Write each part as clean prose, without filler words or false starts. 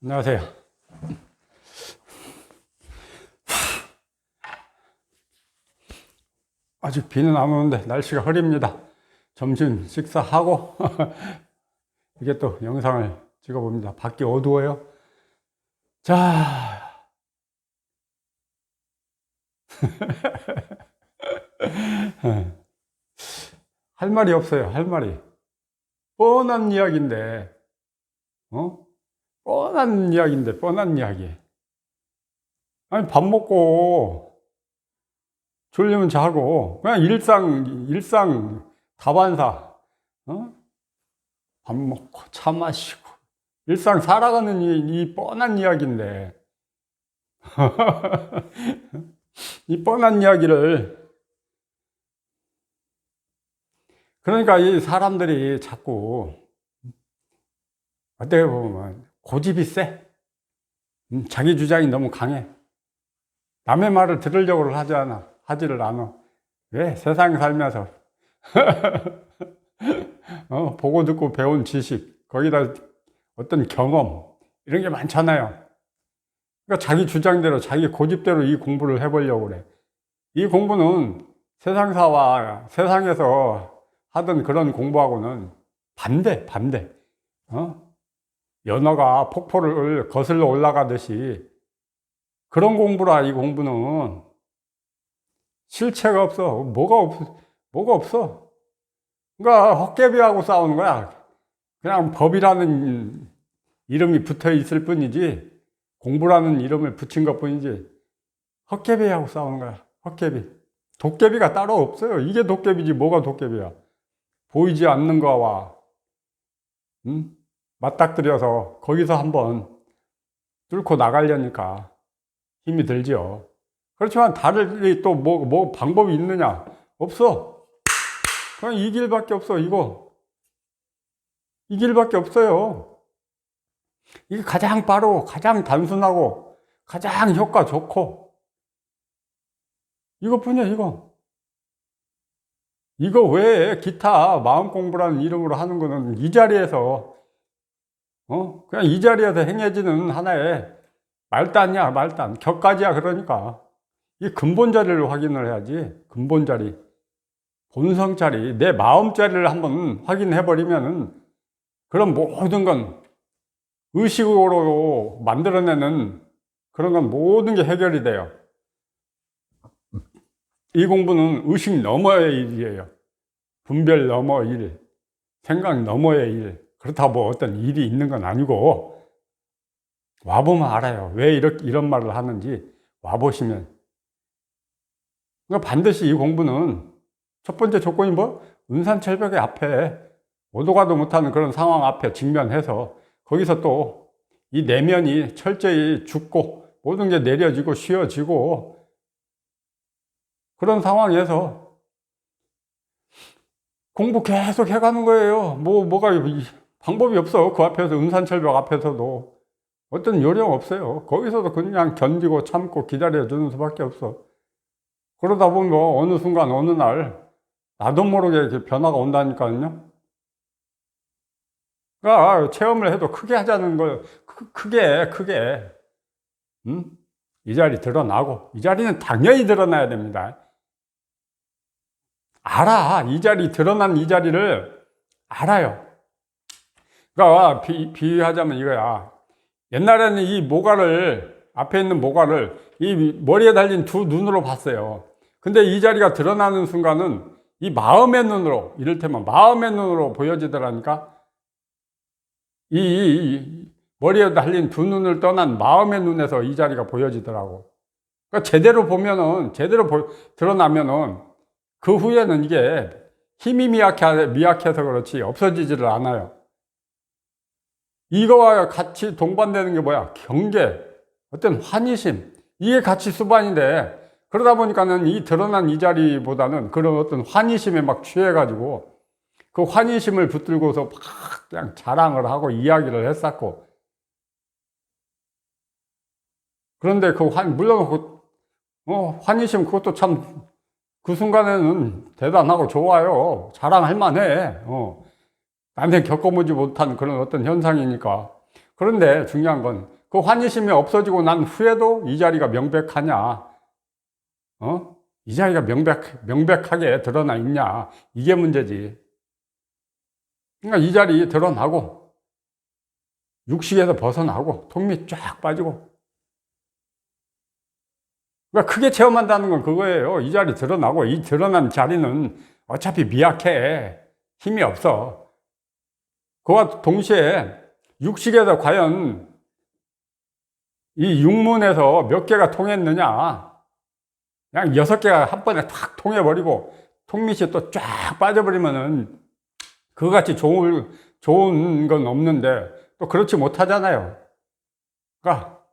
안녕하세요. 아직 비는 안 오는데 날씨가 흐립니다. 점심 식사하고 이게 또 영상을 찍어봅니다. 밖이 어두워요. 자, 할 말이 없어요. 할 말이. 뻔한 이야기인데, 뻔한 이야기인데, 뻔한 이야기. 아니, 밥 먹고 졸리면 자고, 그냥 일상 다반사, 밥 먹고 차 마시고, 일상 살아가는 이 뻔한 이야기인데, 이 뻔한 이야기를, 그러니까 이 사람들이 자꾸, 어떻게 보면, 고집이 세. 자기 주장이 너무 강해. 남의 말을 들으려고 하지를 않아. 왜? 세상 살면서. 보고 듣고 배운 지식, 거기다 어떤 경험, 이런 게 많잖아요. 그러니까 자기 주장대로, 자기 고집대로 이 공부를 해보려고 그래. 이 공부는 세상사와 세상에서 하던 그런 공부하고는 반대. 연어가 폭포를 거슬러 올라가듯이 그런 공부라. 이 공부는 실체가 없어. 뭐가 없어. 그러니까 헛개비하고 싸우는 거야. 그냥 법이라는 이름이 붙어 있을 뿐이지, 공부라는 이름을 붙인 것 뿐이지, 헛개비하고 싸우는 거야. 헛개비. 도깨비가 따로 없어요. 이게 도깨비지 뭐가 도깨비야. 보이지 않는 거와 맞닥뜨려서 거기서 한번 뚫고 나가려니까 힘이 들죠. 그렇지만 다른 또 뭐 방법이 있느냐? 없어. 그냥 이 길밖에 없어. 이 길밖에 없어요. 이게 가장 빠르고 가장 단순하고 가장 효과 좋고 이것뿐이야. 이거 외에 기타 마음 공부라는 이름으로 하는 거는 이 자리에서 그냥 이 자리에서 행해지는 하나의 말단이야. 말단 격가지야. 그러니까 이 근본 자리를 확인을 해야지. 근본 자리, 본성 자리, 내 마음 자리를 한번 확인해 버리면은 그런 모든 건 의식으로 만들어내는 그런 건 모든 게 해결이 돼요. 이 공부는 의식 너머의 일이에요. 분별 너머 일, 생각 너머의 일. 그렇다고 뭐 어떤 일이 있는 건 아니고, 와보면 알아요. 왜 이런 말을 하는지 와보시면. 그러니까 반드시 이 공부는 첫 번째 조건이 뭐? 은산철벽의 앞에 오도 가도 못하는 그런 상황 앞에 직면해서 거기서 또 이 내면이 철저히 죽고 모든 게 내려지고 쉬어지고 그런 상황에서 공부 계속 해가는 거예요. 뭐가 방법이 없어. 그 앞에서 은산철벽 앞에서도 어떤 요령 없어요. 거기서도 그냥 견디고 참고 기다려주는 수밖에 없어. 그러다 보면 뭐 어느 순간 어느 날 나도 모르게 이렇게 변화가 온다니까요. 그러니까 체험을 해도 크게 하자는 걸 크게 이 자리 드러나고, 이 자리는 당연히 드러나야 됩니다. 알아. 이 자리 드러난 이 자리를 알아요. 그러니까 비유하자면 이거야. 옛날에는 이 모가를, 앞에 있는 모가를 이 머리에 달린 두 눈으로 봤어요. 근데 이 자리가 드러나는 순간은 이 마음의 눈으로, 이를테면 마음의 눈으로 보여지더라니까. 이 머리에 달린 두 눈을 떠난 마음의 눈에서 이 자리가 보여지더라고. 그러니까 제대로 드러나면은 그 후에는 이게 힘이 미약해서 그렇지 없어지지를 않아요. 이거와 같이 동반되는 게 뭐야? 경계, 어떤 환희심. 이게 같이 수반인데, 그러다 보니까는 이 드러난 이 자리보다는 그런 어떤 환희심에 막 취해가지고 그 환희심을 붙들고서 막 그냥 자랑을 하고 이야기를 했었고. 그런데 물론 환희심 그것도 참 그 순간에는 대단하고 좋아요. 자랑할 만해. 남의 겪어보지 못한 그런 어떤 현상이니까. 그런데 중요한 건 그 환희심이 없어지고 난 후에도 이 자리가 명백하냐? 이 자리가 명백하게 드러나 있냐? 이게 문제지. 그러니까 이 자리 드러나고 육식에서 벗어나고 턱밑 쫙 빠지고. 그러니까 크게 체험한다는 건 그거예요. 이 자리 드러나고 이 드러난 자리는 어차피 미약해. 힘이 없어. 그와 동시에 육식에서 과연 이 육문에서 몇 개가 통했느냐? 그냥 6개가 한 번에 탁 통해버리고 턱밑이 또 쫙 빠져버리면은 그거같이 좋은 건 없는데 또 그렇지 못하잖아요. 그러니까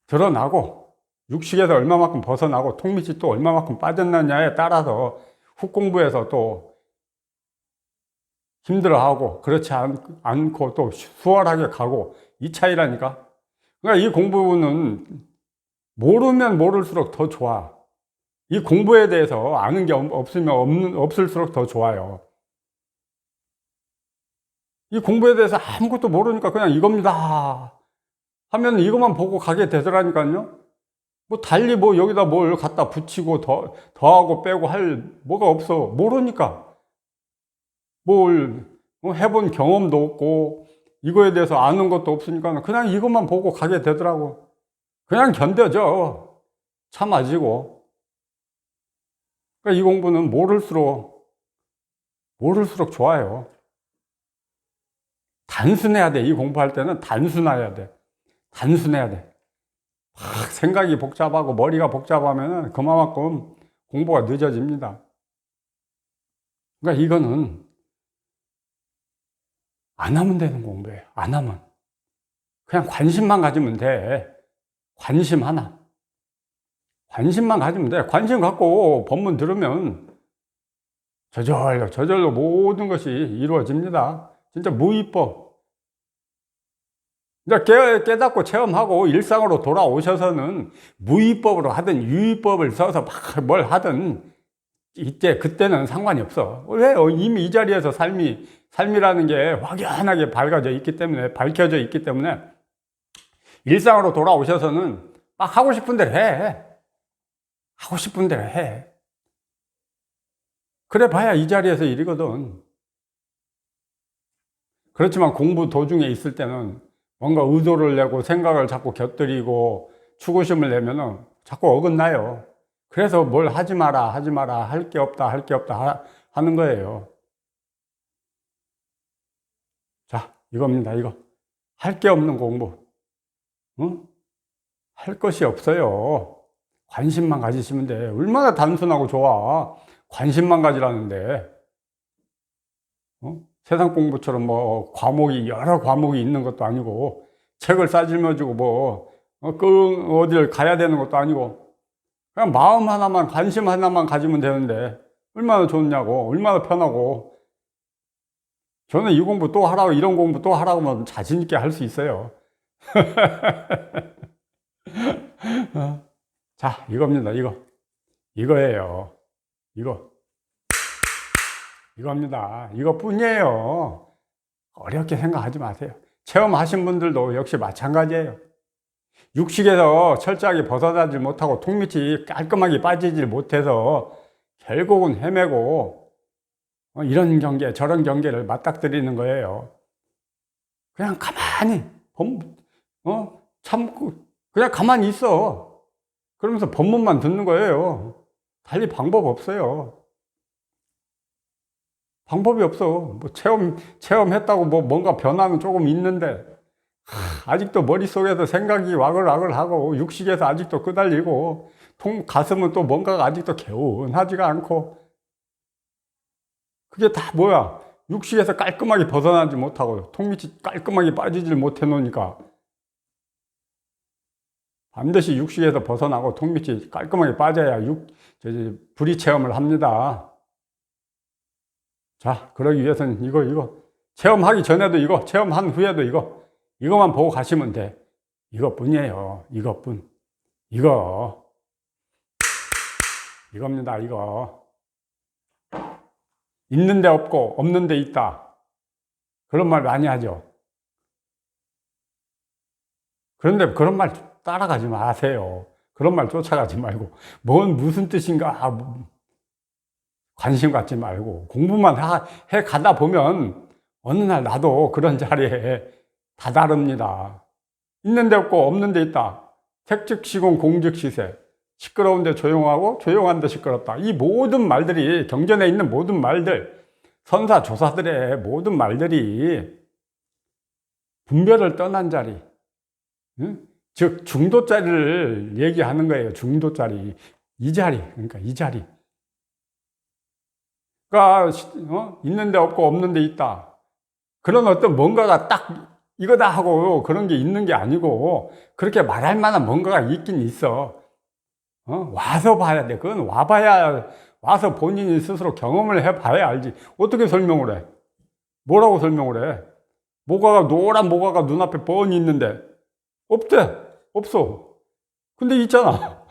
드러나고 육식에서 얼마만큼 벗어나고 턱밑이 또 얼마만큼 빠졌느냐에 따라서 훅 공부해서 또 힘들어하고 그렇지 않고 또 수월하게 가고 이 차이라니까. 그러니까 이 공부는 모르면 모를수록 더 좋아. 이 공부에 대해서 아는 게 없을수록 더 좋아요. 이 공부에 대해서 아무것도 모르니까 그냥 이겁니다 하면 이것만 보고 가게 되더라니까요. 뭐 달리 뭐 여기다 뭘 갖다 붙이고 더하고 빼고 할 뭐가 없어. 모르니까. 뭘 해본 경험도 없고 이거에 대해서 아는 것도 없으니까 그냥 이것만 보고 가게 되더라고. 그냥 견뎌져. 참아지고. 그러니까 이 공부는 모를수록 좋아요. 단순해야 돼. 이 공부할 때는 단순해야 돼. 단순해야 돼. 막 생각이 복잡하고 머리가 복잡하면 그만큼 공부가 늦어집니다. 그러니까 이거는 안 하면 되는 공부예요. 안 하면. 그냥 관심만 가지면 돼. 관심 하나. 관심만 가지면 돼. 관심 갖고 법문 들으면 저절로 모든 것이 이루어집니다. 진짜 무위법. 이제 깨닫고 체험하고 일상으로 돌아오셔서는 무위법으로 하든 유위법을 써서 막 뭘 하든 그때는 상관이 없어. 왜요? 이미 이 자리에서 삶이라는 게 확연하게 밝혀져 있기 때문에 일상으로 돌아오셔서는 막 하고 싶은 대로 해. 하고 싶은 대로 해. 그래 봐야 이 자리에서 일이거든. 그렇지만 공부 도중에 있을 때는 뭔가 의도를 내고 생각을 자꾸 곁들이고 추구심을 내면은 자꾸 어긋나요. 그래서 뭘 하지 마라, 할 게 없다 하는 거예요. 자, 이겁니다, 이거. 할 게 없는 공부. 응? 할 것이 없어요. 관심만 가지시면 돼. 얼마나 단순하고 좋아. 관심만 가지라는데. 세상 공부처럼 뭐 여러 과목이 있는 것도 아니고 책을 싸질머지고 뭐 어디를 가야 되는 것도 아니고 그냥 마음 하나만 관심 하나만 가지면 되는데 얼마나 좋냐고. 얼마나 편하고. 저는 이 공부 또 하라고 이런 공부 또 하라고 하면 자신 있게 할 수 있어요. 자, 이겁니다. 이거예요. 이겁니다. 이것뿐이에요. 어렵게 생각하지 마세요. 체험하신 분들도 역시 마찬가지예요. 육식에서 철저하게 벗어나지 못하고 턱밑이 깔끔하게 빠지질 못해서 결국은 헤매고 이런 경계 저런 경계를 맞닥뜨리는 거예요. 그냥 가만히 참고 그냥 가만히 있어. 그러면서 법문만 듣는 거예요. 달리 방법 없어요. 방법이 없어. 뭐 체험했다고 뭐 뭔가 변화는 조금 있는데 아직도 머릿속에서 생각이 와글와글 하고 육식에서 아직도 끄달리고 가슴은 또 뭔가가 아직도 개운하지가 않고 그게 다 뭐야? 육식에서 깔끔하게 벗어나지 못하고 턱밑이 깔끔하게 빠지질 못해 놓으니까 반드시 육식에서 벗어나고 턱밑이 깔끔하게 빠져야 불이 체험을 합니다. 자, 그러기 위해서는 이거 체험하기 전에도 이거 체험한 후에도 이거만 보고 가시면 돼. 이것뿐이에요. 이것뿐. 이겁니다. 이거. 있는데 없고 없는데 있다. 그런 말 많이 하죠. 그런데 그런 말 따라가지 마세요. 그런 말 쫓아가지 말고 무슨 뜻인가 관심 갖지 말고 공부만 해 가다 보면 어느 날 나도 그런 자리에 다다릅니다. 있는데 없고 없는데 있다. 색즉시공 공즉시세. 시끄러운데 조용하고 조용한데 시끄럽다. 이 모든 말들이 경전에 있는 모든 말들, 선사조사들의 모든 말들이 분별을 떠난 자리, 응? 즉 중도자리를 얘기하는 거예요. 중도자리. 이 자리, 그러니까 이 자리. 그러니까 있는데 없고 없는데 있다. 그런 어떤 뭔가가 딱 이거다 하고 그런 게 있는 게 아니고 그렇게 말할 만한 뭔가가 있긴 있어. 와서 봐야 돼. 그건 와봐야, 와서 본인이 스스로 경험을 해봐야 알지. 어떻게 설명을 해? 뭐라고 설명을 해? 노란 모가가 눈앞에 뻔히 있는데 없대. 없어. 근데 있잖아.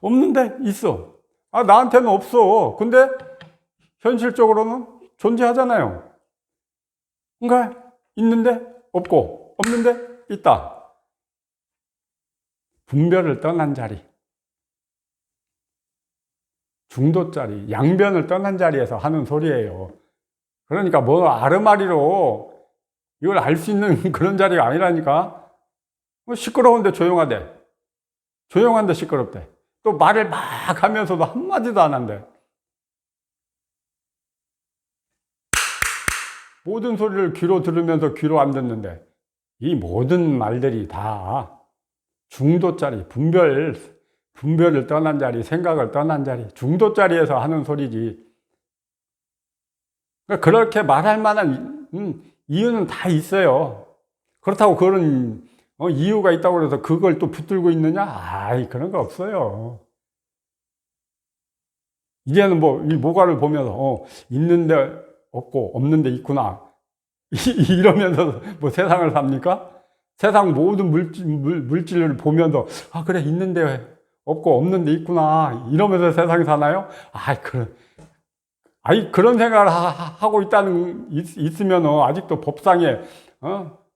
없는데 있어. 아, 나한테는 없어. 근데 현실적으로는 존재하잖아요. 그러니까 있는데 없고 없는데 있다. 분별을 떠난 자리, 중도자리, 양변을 떠난 자리에서 하는 소리예요. 그러니까 아르마리로 이걸 알 수 있는 그런 자리가 아니라니까. 시끄러운데 조용하대. 조용한데 시끄럽대. 또 말을 막 하면서도 한마디도 안 한대. 모든 소리를 귀로 들으면서 귀로 안 듣는데 이 모든 말들이 다 중도자리, 분별을 떠난 자리, 생각을 떠난 자리, 중도자리에서 하는 소리지. 그러니까 그렇게 말할 만한 이유는 다 있어요. 그렇다고 그런 이유가 있다고 해서 그걸 또 붙들고 있느냐? 아이, 그런 거 없어요. 이제는 이 모가를 보면서 있는데 없고 없는데 있구나 이러면서 세상을 삽니까? 세상 모든 물질을 보면서 아, 그래, 있는데 없고 없는데 있구나 이러면서 세상에 사나요? 그런 생각을 하고 있으면 아직도 법상에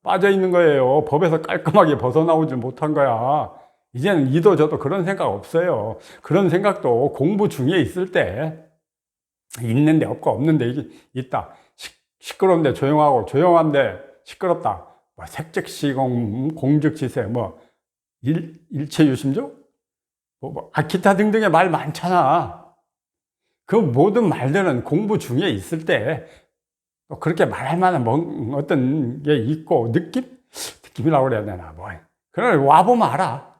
빠져 있는 거예요. 법에서 깔끔하게 벗어나오지 못한 거야. 이제는 이도 저도 그런 생각 없어요. 그런 생각도 공부 중에 있을 때 있는데 없고 없는데 있다. 시끄러운데 조용하고 조용한데 시끄럽다. 색즉시공 공즉시세 일체유심조 기타 등등의 말 많잖아. 그 모든 말들은 공부 중에 있을 때 그렇게 말할 만한 어떤 게 있고 느낌이라고 그래야 되나 그래 와보면 알아.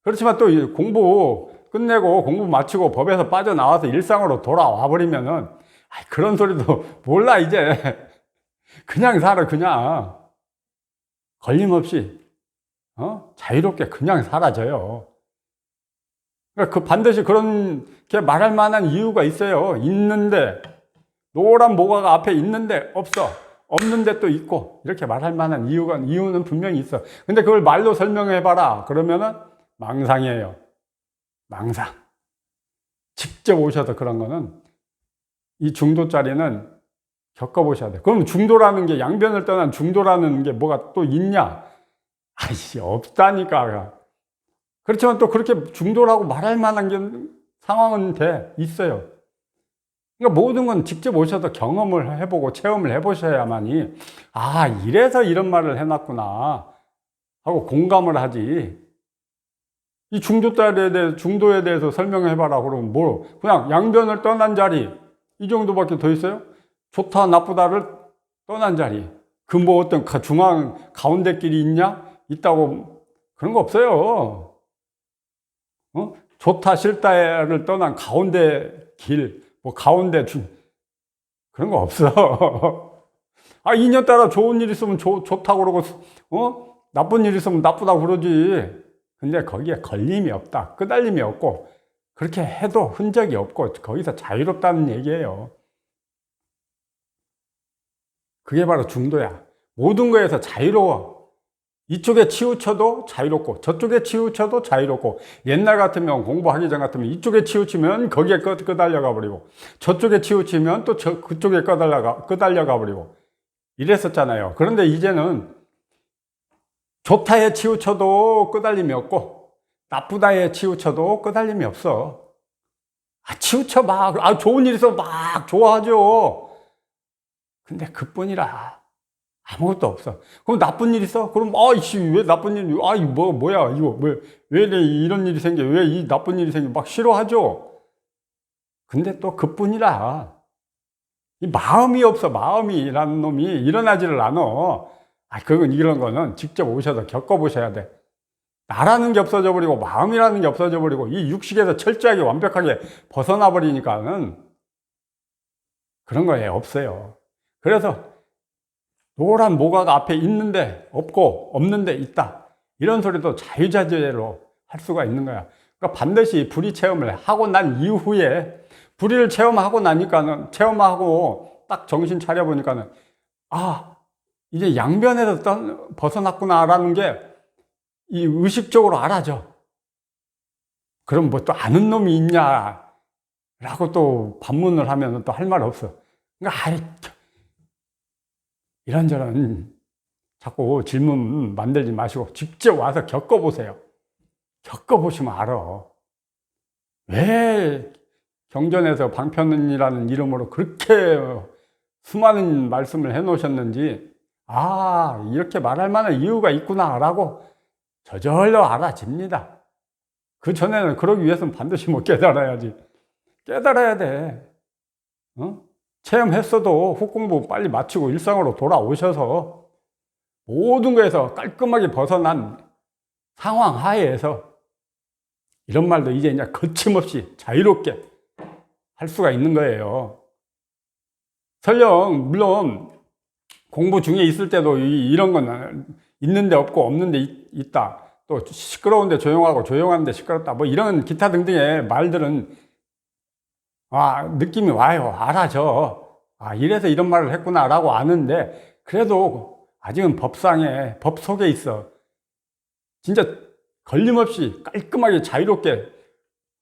그렇지만 또 공부 끝내고 공부 마치고 법에서 빠져나와서 일상으로 돌아와 버리면은 그런 소리도 몰라. 이제 그냥 살아. 그냥 걸림없이 자유롭게 그냥 사라져요. 그러니까 반드시 그렇게 말할 만한 이유가 있어요. 있는데 노란 모가가 앞에 있는데 없어. 없는데 또 있고. 이렇게 말할 만한 이유는 분명히 있어. 근데 그걸 말로 설명해 봐라. 그러면은 망상이에요. 망상. 직접 오셔서 그런 거는 이 중도짜리는 겪어보셔야 돼. 그럼 중도라는 게, 양변을 떠난 중도라는 게 뭐가 또 있냐? 없다니까. 그렇지만 또 그렇게 중도라고 말할 만한 상황은 있어요. 그러니까 모든 건 직접 오셔서 경험을 해보고 체험을 해보셔야만이 이래서 이런 말을 해놨구나 하고 공감을 하지. 이 중도에 대해서 설명해봐라 그러면 그냥 양변을 떠난 자리 이 정도밖에 더 있어요? 좋다 나쁘다를 떠난 자리. 어떤 가운데 길이 있다고 그런 거 없어요. 좋다 싫다를 떠난 가운데 길, 가운데 그런 거 없어. 인연 따라 좋은 일 있으면 좋다고 그러고, 나쁜 일 있으면 나쁘다고 그러지. 근데 거기에 걸림이 없다. 끄달림이 없고, 그렇게 해도 흔적이 없고, 거기서 자유롭다는 얘기예요. 그게 바로 중도야. 모든 거에서 자유로워. 이쪽에 치우쳐도 자유롭고 저쪽에 치우쳐도 자유롭고, 옛날 같으면 공부하기 전 같으면 이쪽에 치우치면 거기에 끄달려가 버리고, 저쪽에 치우치면 또 그쪽에 끄달려가 버리고 이랬었잖아요. 그런데 이제는 좋다에 치우쳐도 끄달림이 없고 나쁘다에 치우쳐도 끄달림이 없어. 치우쳐 좋은 일 있어 막 좋아하죠. 근데 그뿐이라 아무것도 없어. 그럼 나쁜 일 있어? 그럼 왜 나쁜 일? 이거 뭐야 이거 왜 이런 일이 생겨? 왜 이 나쁜 일이 생겨? 막 싫어하죠. 근데 또 그뿐이라 이 마음이 없어. 마음이라는 놈이 일어나지를 않아. 이런 거는 직접 오셔서 겪어보셔야 돼. 나라는 게 없어져 버리고 마음이라는 게 없어져 버리고 이 육식에서 철저하게 완벽하게 벗어나 버리니까는 그런 거에 없어요. 그래서 노란 모가가 앞에 있는데 없고 없는데 있다, 이런 소리도 자유자재로 할 수가 있는 거야. 그러니까 반드시 불의 체험을 하고 난 이후에, 불의를 체험하고 나니까는, 체험하고 딱 정신 차려 보니까는 이제 양변에서 벗어났구나라는 게 이 의식적으로 알아져. 그럼 뭐 또 아는 놈이 있냐라고 또 반문을 하면 또 할 말 없어. 그러니까 이런저런 자꾸 질문 만들지 마시고 직접 와서 겪어보세요. 겪어보시면 알아. 왜 경전에서 방편이라는 이름으로 그렇게 수많은 말씀을 해놓으셨는지, 이렇게 말할 만한 이유가 있구나라고 저절로 알아집니다. 그 전에는 그러기 위해서는 반드시 깨달아야지. 깨달아야 돼. 체험했어도 훅공부 빨리 마치고 일상으로 돌아오셔서 모든 거에서 깔끔하게 벗어난 상황 하에서 이런 말도 이제 거침없이 자유롭게 할 수가 있는 거예요. 설령 물론 공부 중에 있을 때도 이런 건 있는데 없고 없는데 있다, 또 시끄러운데 조용하고 조용한데 시끄럽다, 뭐 이런 기타 등등의 말들은 느낌이 와요. 알아져. 이래서 이런 말을 했구나 라고 아는데, 그래도 아직은 법상에, 법 속에 있어. 진짜 걸림없이 깔끔하게 자유롭게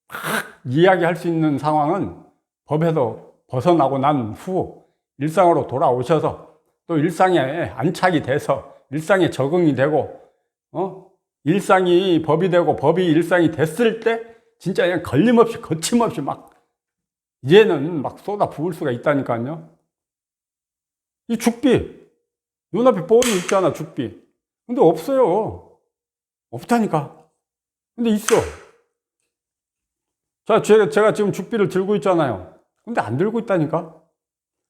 막 이야기할 수 있는 상황은 법에서 벗어나고 난 후 일상으로 돌아오셔서 또 일상에 안착이 돼서 일상에 적응이 되고, 일상이 법이 되고 법이 일상이 됐을 때 진짜 그냥 걸림없이 거침없이 이제는 쏟아 부을 수가 있다니까요. 이 죽비, 눈앞에 뻔히 있잖아, 죽비. 근데 없어요. 없다니까. 근데 있어. 자, 제가 지금 죽비를 들고 있잖아요. 근데 안 들고 있다니까.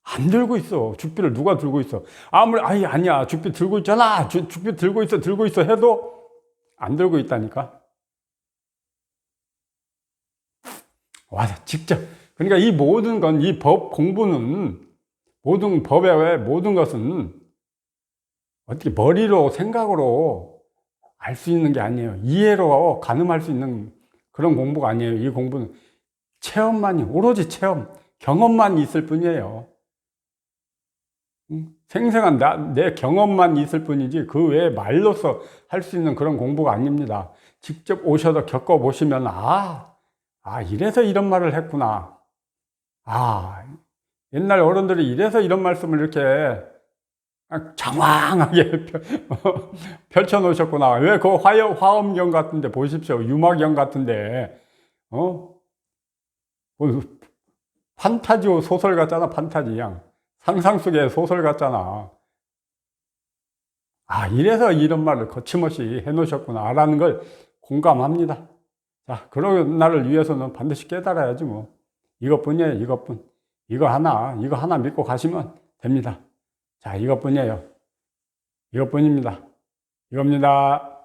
안 들고 있어. 죽비를 누가 들고 있어? 아니야. 죽비 들고 있잖아. 죽비 들고 있어 해도 안 들고 있다니까. 직접. 그러니까 이 모든 건, 이 법 공부는, 모든 법의 모든 것은 어떻게 머리로 생각으로 알 수 있는 게 아니에요. 이해로 가늠할 수 있는 그런 공부가 아니에요. 이 공부는 오로지 체험, 경험만 있을 뿐이에요. 생생한 내 경험만 있을 뿐이지 그 외에 말로서 할 수 있는 그런 공부가 아닙니다. 직접 오셔서 겪어보시면 이래서 이런 말을 했구나. 옛날 어른들이 이래서 이런 말씀을 이렇게 장황하게 펼쳐 놓으셨구나. 왜 그 화엄경 같은데 보십시오. 유마경 같은데, 판타지 소설 같잖아, 판타지 양. 상상 속의 소설 같잖아. 이래서 이런 말을 거침없이 해놓으셨구나 라는 걸 공감합니다. 자, 그런 날을 위해서는 반드시 깨달아야지 뭐. 이것뿐이에요, 이것뿐. 이거 하나 믿고 가시면 됩니다. 자, 이것뿐이에요. 이것뿐입니다. 이겁니다.